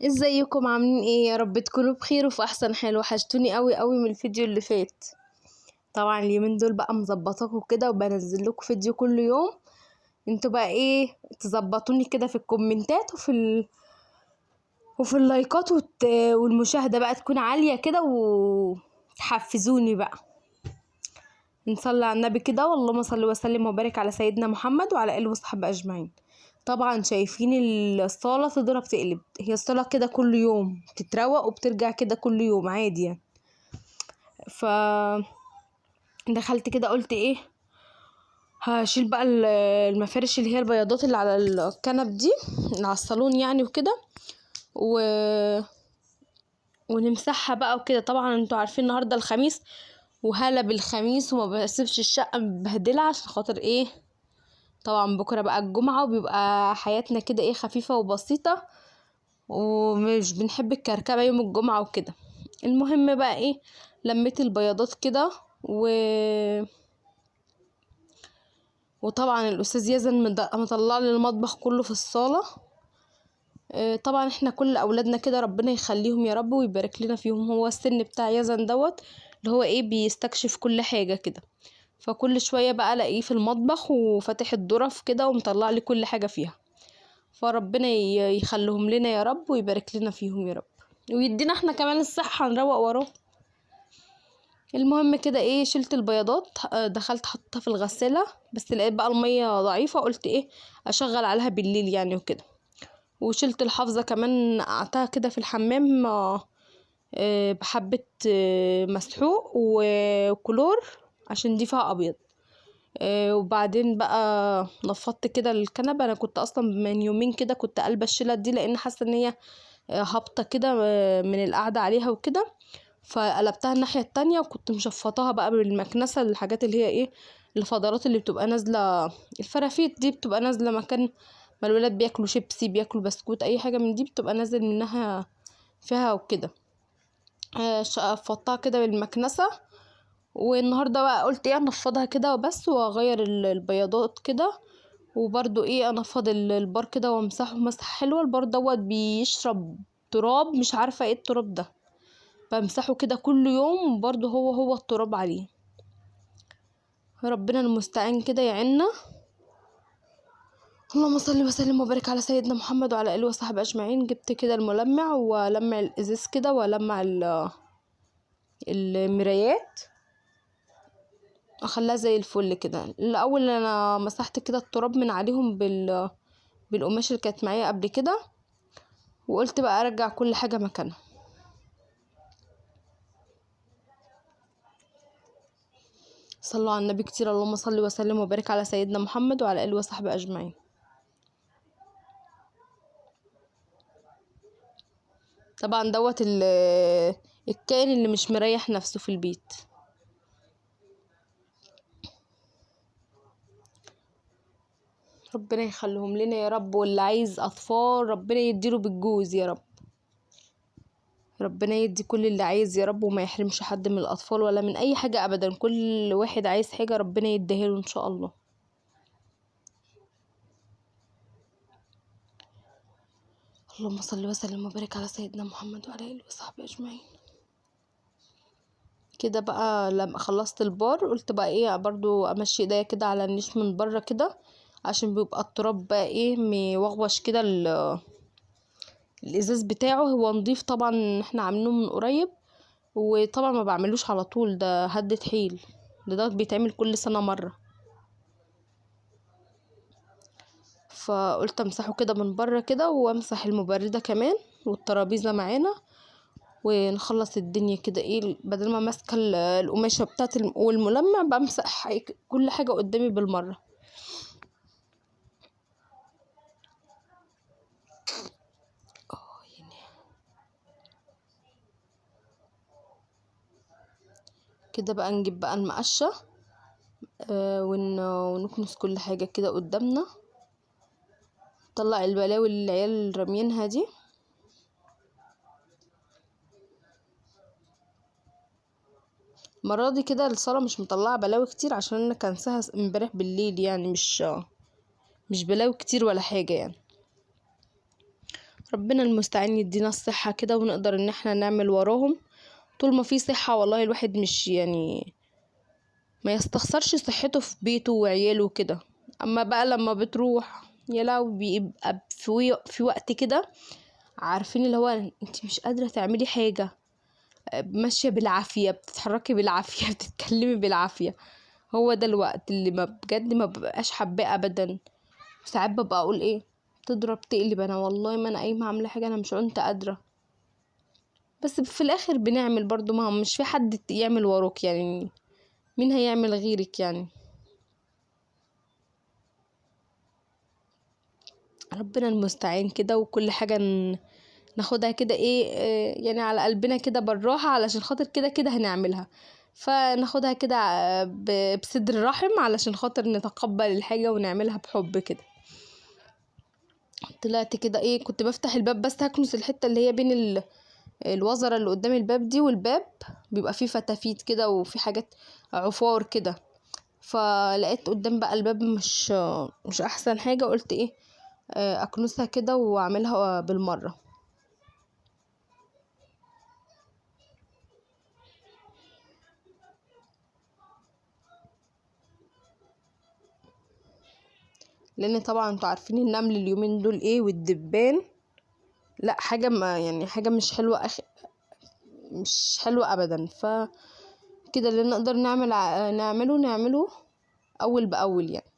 ازيكم عاملين ايه؟ يا رب تكونوا بخير وفي احسن حال. وحشتوني قوي قوي من الفيديو اللي فات. طبعا اليومين دول بقى مظبطاكم كده وبنزل لكم فيديو كل يوم. انتوا بقى ايه تظبطوني كده في الكومنتات وفي اللايكات والمشاهدة بقى تكون عالية كده وتحفزوني بقى. نصلي على النبي كده، واللهم صل وسلم وبارك على سيدنا محمد وعلى اله وصحبه اجمعين. طبعا شايفين الصالة تضرب تقلب، هي الصالة كده كل يوم تتروق وبترجع كده كل يوم عادي يعني. ف دخلت كده قلت ايه، هشيل بقى المفارش اللي هي البياضات اللي على الكنب دي اللي على الصالون يعني وكده و... ونمسحها بقى وكده. طبعا انتوا عارفين النهارده الخميس وهلا بالخميس، وما بسيبش الشقه مبهدله عشان خاطر ايه، طبعا بكره بقى الجمعه وبيبقى حياتنا كده ايه خفيفه وبسيطه، ومش بنحب الكركبه يوم الجمعه وكده. المهم بقى ايه، لميت البياضات كده وطبعا الاستاذ يزن مطلع لي المطبخ كله في الصاله. طبعا احنا كل اولادنا كده ربنا يخليهم يا رب ويبارك لنا فيهم. هو السن بتاع يزن دوت اللي هو ايه بيستكشف كل حاجه كده، فكل شويه بقى الاقيه في المطبخ وفاتح الظرف كده ومطلع لي كل حاجه فيها. فربنا يخليهم لنا يا رب ويبارك لنا فيهم يا رب، ويدينا احنا كمان الصحه نروق وراه. المهم كده ايه، شلت البياضات، دخلت حطيتها في الغسالة، بس لقيت بقى المية ضعيفة، قلت ايه اشغل عليها بالليل يعني وكده. وشلت الحافظة كمان نقعتها كده في الحمام بحبة مسحوق وكلور عشان دي فيها ابيض. وبعدين بقى نفضت كده الكنبة. انا كنت اصلا من يومين كده كنت قلبة الشيلة دي لان حاسة ان هي هابطة كده من القعدة عليها وكده، فقلبتها الناحية التانية وكنت مشفطاها بقى بالمكنسة. الحاجات اللي هي ايه الفضلات اللي بتبقى نازلة، الفرافيت دي بتبقى نازلة مكان ما الولاد بياكلوا شيبسي بياكلوا بسكوت اي حاجة من دي بتبقى نازل منها فيها وكده. فضتها كده بالمكنسة. والنهاردة بقى قلت ايه انفضها كده وبس واغير البياضات كده، وبرضو ايه انفض البار كده وامسحه مسح حلوة. البار دوت بيشرب تراب، مش عارفة ايه التراب ده، بمسحه كده كل يوم برضو هو التراب عليه. ربنا المستعان كده يعيننا. اللهم صل وسلم وبارك على سيدنا محمد وعلى اله وصحبه اجمعين. جبت كده الملمع ولمع الازاز كده ولمع المرايات، اخليها زي الفل كده. الاول انا مسحت كده التراب من عليهم بالقماش اللي كانت معايا قبل كده، وقلت بقى ارجع كل حاجه مكانها. صلوا على النبي كتير، اللهم صل وسلم وبارك على سيدنا محمد وعلى اله وصحبه اجمعين. طبعا دوت الكائن اللي مش مريح نفسه في البيت. ربنا يخليهم لنا يا رب، واللي عايز اطفال ربنا يديله بالجوز يا رب. ربنا يدي كل اللي عايز يا رب، وما يحرمش حد من الاطفال ولا من اي حاجة ابدا. كل واحد عايز حاجة ربنا يديها له ان شاء الله. اللهم صل وسلم وبارك على سيدنا محمد وعلى اله وصحبه اجمعين. كده بقى لما خلصت البار قلت بقى ايه برضو امشي ايديا كده على النيش من بره كده، عشان بيبقى التراب بقى ايه موغوش كده. الازاز بتاعه هو نضيف طبعا، احنا عاملينه من قريب، وطبعا ما بعملوش على طول، ده هدة حيل، ده بيتعمل كل سنة مرة. فقلت امسحه كده من بره كده وامسح المبردة كمان والترابيزة معانا ونخلص الدنيا كده ايه، بدل ما ماسكه القماشه بتاعت والملمع بمسح كل حاجه قدامي بالمره. كده بقى نجيب بقى المقشه ونكنس كل حاجه كده قدامنا، نطلع البلاوي اللي العيال رامينها دي. المره دي كده الصاله مش مطلعه بلاوي كتير عشان انا كنساها امبارح بالليل يعني، مش بلاوي كتير ولا حاجه يعني. ربنا المستعان يدينا الصحة كده ونقدر ان احنا نعمل وراهم. طول ما في صحة والله الواحد مش يعني ما يستخسرش صحته في بيته وعياله كده. اما بقى لما بتروح يا لو بيبقى في وقت كده، عارفين اللي هو انت مش قادرة تعملي حاجة، ماشية بالعافية، بتتحركي بالعافية بتتكلمي بالعافية. هو ده الوقت اللي ما بجد ما ببقاش حباه ابدا. ساعات ببقى اقول ايه، تضرب تقلب، انا والله ما انا قايمة عاملة حاجة، انا مش كنت قادرة. بس في الاخر بنعمل برضو، ما هو مش في حد يعمل وراك يعني، مين هيعمل غيرك يعني. ربنا المستعان كده، وكل حاجة ناخدها كده ايه يعني على قلبنا كده بالراحة، علشان خاطر كده كده هنعملها. فناخدها كده بصدر رحم، علشان خاطر نتقبل الحاجة ونعملها بحب كده. طلعت كده ايه، كنت بفتح الباب بس هكنس الحتة اللي هي بين الوزرة اللي قدام الباب دي والباب، بيبقى فيه فتافيت كده وفي حاجات عفار كده. فلقيت قدام بقى الباب مش احسن حاجة، قلت ايه اكنسها كده واعملها بالمرة. لان طبعا انتوا عارفين النمل اليومين دول ايه، والدبان، لا حاجة ما يعني حاجة مش حلوة مش حلوة ابدا. فكده اللي نقدر نعمله اول باول يعني.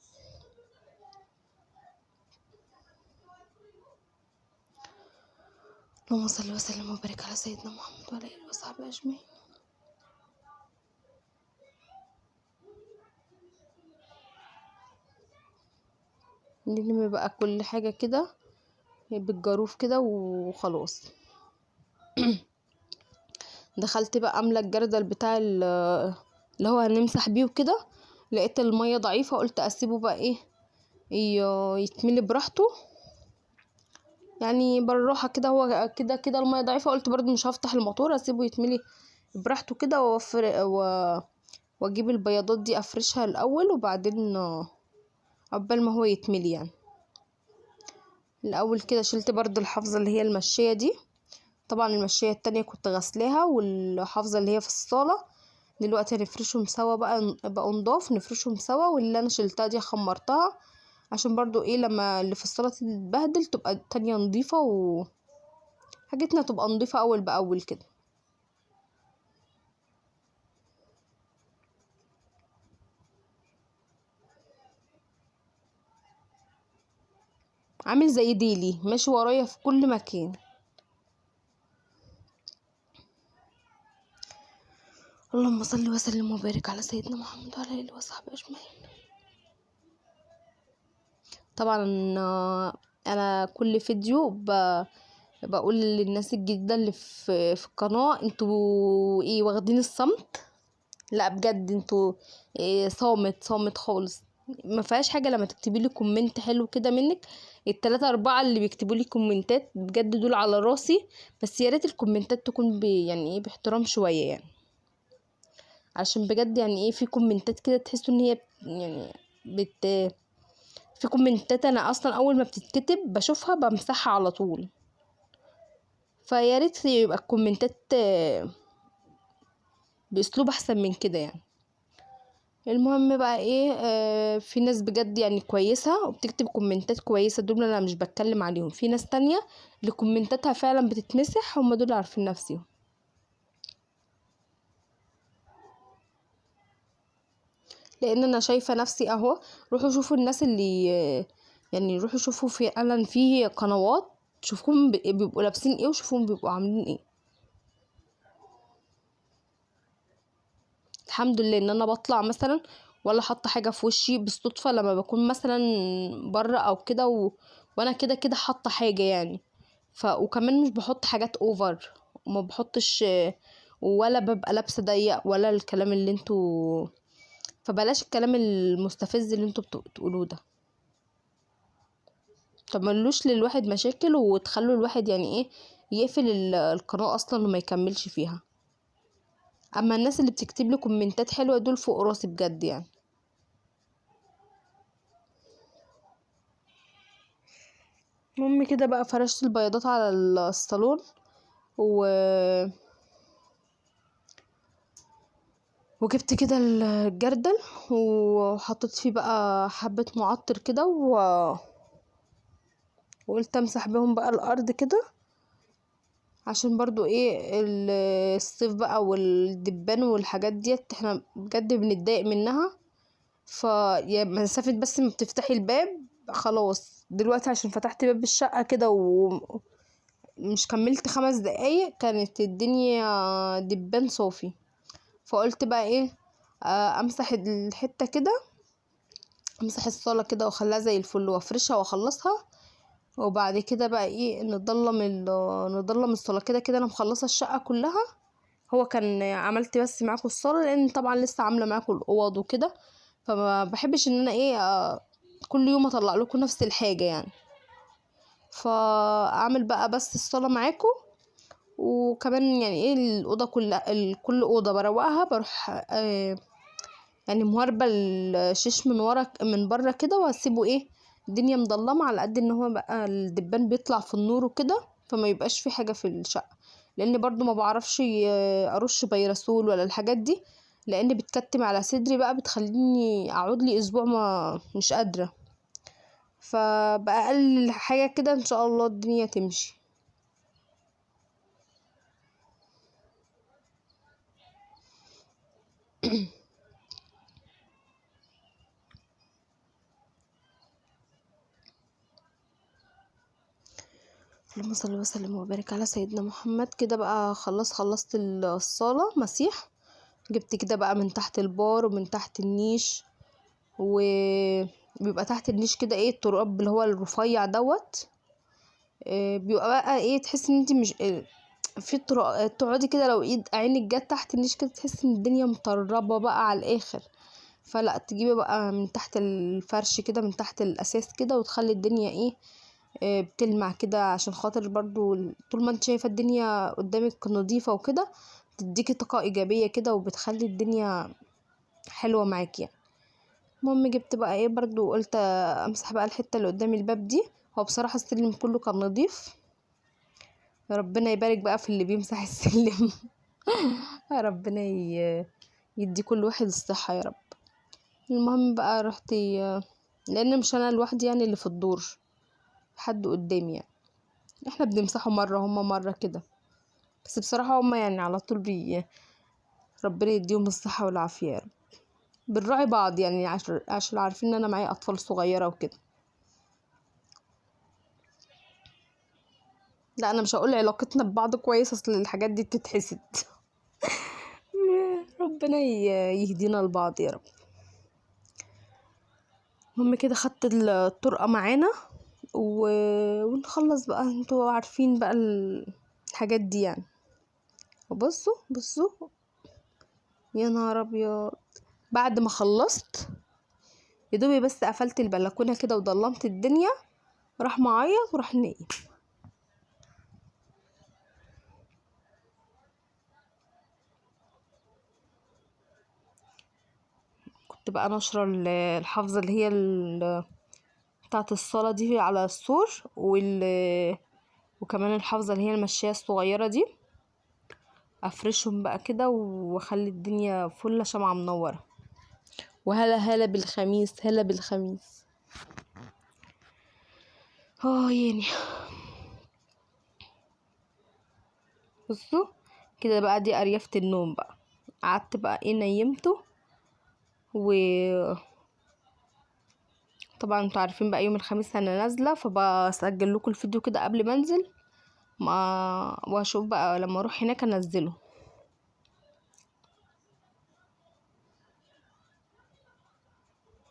اللهم صل وسلم وبارك على سيدنا محمد وعلى اله وصحبه اجمعين. نلم بقى كل حاجة كده بالجاروف كده وخلاص. دخلت بقى املى الجردل بتاع اللي هو هنمسح بيه وكده، لقيت المية ضعيفة، قلت اسيبه بقى ايه يتملي براحته يعني بالراحة كده. هو كده كده المية ضعيفة، قلت برضو مش هفتح الموتور، اسيبه يتملي براحته كده واجيب البياضات دي افرشها الاول، وبعدين عقبال ما هو يتملي يعني. الاول كده شلت برضو الحافظة اللي هي المشية دي، طبعا المشية التانية كنت غسلاها، والحافظة اللي هي في الصالة. دلوقتي هنفرشهم سوا بقى نضاف، نفرشهم سوا. واللي انا شلتها دي خمرتها، عشان برضو ايه لما اللي في الصالة تتبهدل تبقى التانية نضيفة، وحاجتنا تبقى نضيفة اول باول كده. عامل زي ديلي ماشي ورايا في كل مكان. اللهم صل وسلم وبارك على سيدنا محمد وعلى اله وصحبه اجمعين. طبعا انا كل فيديو بقول للناس الجديده اللي في القناه، انتوا ايه واخدين الصمت؟ لا بجد انتوا إيه، صامت صامت خالص. ما فيهاش حاجه لما تكتبي لي كومنت حلو كده منك. التلاتة اربعة اللي بيكتبوا لي كومنتات بجد دول على راسي، بس يا ريت الكومنتات تكون يعني ايه باحترام شويه يعني. عشان بجد يعني ايه في كومنتات كده تحسوا ان هي يعني بت في كومنتات انا اصلا اول ما بتتكتب بشوفها بمسحها على طول. فيا ريت يبقى الكومنتات باسلوب احسن من كده يعني. المهم بقى ايه في ناس بجد يعني كويسة وبتكتب كومنتات كويسة، دول انا مش بتكلم عليهم. في ناس تانية اللي كومنتاتها فعلا بتتمسح، هم دول عارفين نفسهم. لان انا شايفة نفسي اهو. روحوا شوفوا الناس اللي يعني روحوا شوفوا فعلا في قنوات، شوفوهم بيبقوا لابسين ايه وشوفوهم بيبقوا عاملين ايه. الحمد لله ان انا بطلع مثلا ولا حاطه حاجه في وشي بالصدفه، لما بكون مثلا بره او كده وانا كده كده حاطه حاجه يعني. وكمان مش بحط حاجات اوفر، وما بحطش ولا ببقى لابسه ضيق ولا الكلام اللي انتوا. فبلاش الكلام المستفز اللي انتوا بتقولوه ده. طب ملوش للواحد مشاكل، وتخلوا الواحد يعني ايه يقفل القناه اصلا وما يكملش فيها. اما الناس اللي بتكتب لي كومنتات حلوه دول فوق راسي بجد يعني. المهم كده بقى فرشت البياضات على الصالون و... وجبت كده الجردل وحطيت فيه بقى حبة معطر كده وقلت امسح بيهم بقى الارض كده، عشان برضو ايه الصيف بقى والدبان والحاجات ديت احنا بجد بنتضايق منها. يا مسافة بس ما بتفتحي الباب خلاص. دلوقتي عشان فتحت باب الشقة كده ومش كملت 5 دقايق كانت الدنيا دبان صافي. فقلت بقى ايه، امسح الحتة كده، امسح الصالة كده واخليها زي الفل وافرشها واخلصها. وبعد كده بقى ايه نضلم الصالة كده كده. انا مخلصة الشقة كلها. هو كان عملت بس معاكم الصالة لان طبعا لسه عاملة معاكم الاوض وكده، فما بحبش ان انا ايه كل يوم اطلع لكم نفس الحاجة يعني. فاعمل بقى بس الصالة معاكم. وكمان يعني ايه الاوضة كلها، كل اوضة بروقها بروح يعني مهربة الشيش من ورا من بره كده، واسيبه ايه الدنيا مضلمة على قد ان هو بقى الدبان بيطلع في النور وكده، فما يبقاش في حاجة في الشقة. لان برضو ما بعرفش ارش بيرسول ولا الحاجات دي، لان بتكتم على صدري بقى، بتخليني اقعد لي اسبوع ما مش قادرة. فبقلل حاجة كده ان شاء الله الدنيا تمشي. اللهم صل وسلم وبارك على سيدنا محمد. كده بقى خلصت الصالة مسيح. جبت كده بقى من تحت البار ومن تحت النيش، وبيبقى تحت النيش كده ايه التراب اللي هو الرفيع دوت. بيبقى بقى ايه تحس ان انت مش في تقعدي كده لو ايد عينك جت تحت النيش كده تحس ان الدنيا مطربة بقى على الاخر. فلا تجيبي بقى من تحت الفرش كده من تحت الاساس كده وتخلي الدنيا ايه بتلمع كده، عشان خاطر برضو طول ما انت شايفة الدنيا قدامك نظيفة وكده تديكي طاقة ايجابية كده وبتخلي الدنيا حلوة معاكي يعني. المهم جبت بقى ايه برضو قلت امسح بقى الحتة اللي قدام الباب دي. هو بصراحة السلم كله كان نظيف. ربنا يبارك بقى في اللي بيمسح السلم. ربنا يدي كل واحد الصحة يا رب. المهم بقى رحت لان مش انا لوحدي يعني اللي في الدور، حد قدامي يعني. احنا بنمسحه مرة هما مرة كده. بس بصراحة هما يعني على طول ربنا يديهم الصحة والعافية يا رب. بنراعي بعض يعني عشان عارفين ان انا معايا اطفال صغيرة وكده. لا انا مش هقول علاقتنا ببعض كويس، اصل الحاجات دي بتتحسد. ربنا يهدينا لبعض يا رب. المهم كده خدت الطرقة معانا ونخلص بقى. انتوا عارفين بقى الحاجات دي يعني. وبصوا يا نهار ابيض. بعد ما خلصت يا دوبي بس قفلت البلكونه كده وضلمت الدنيا، راح معيط وراح نايم. كنت بقى نشرة الحافظة اللي هي بتاعة الصالة دي على السور وكمان الحافظة اللي هي المشاية الصغيرة دي، افرشهم بقى كده واخلي الدنيا فل شمعة منورة. وهلا هلا بالخميس، هلا بالخميس. يعني بصوا كده بقى دي اريافة النوم بقى. قعدت بقى ايه نيمته. وطبعا انتوا عارفين بقى يوم الخميس انا نازله، فبسجل لكم الفيديو كده قبل ما انزل واشوف بقى لما اروح هناك انزله.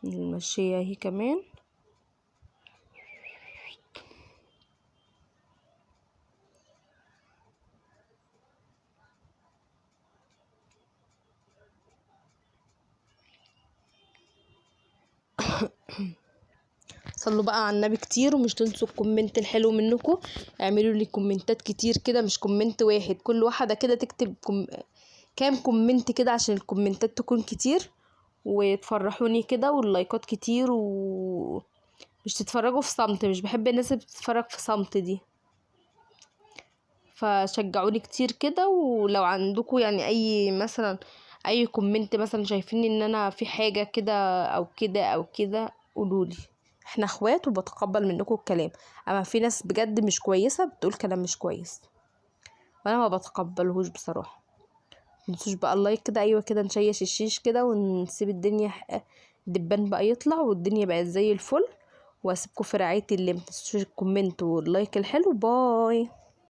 المشية اهي كمان. صلوا بقى على النبي كتير، ومش تنسوا الكومنت الحلو منكم. اعملوا لي كومنتات كتير كده، مش كومنت واحد، كل واحدة كده تكتب كام كومنت كده عشان الكومنتات تكون كتير وتفرحوني كده، واللايكات كتير مش تتفرجوا في صمت، مش بحب الناس اللي بتتفرج في صمت دي. فشجعوني كتير كده، ولو عندكم يعني اي مثلا اي كومنت مثلا شايفين ان انا في حاجة كده او كده او كده قولولي. احنا اخوات وبتقبل منكم الكلام، اما في ناس بجد مش كويسة بتقول كلام مش كويس وانا ما بتقبلهوش بصراحة. متنسوش بقى اللايك كده، ايوه كده نشيش الشيش كده ونسيب الدنيا الدبان بقى يطلع والدنيا بقت زي الفل. واسيبكم في رعاية الله. متنسوش الكومنت واللايك الحلو. باي.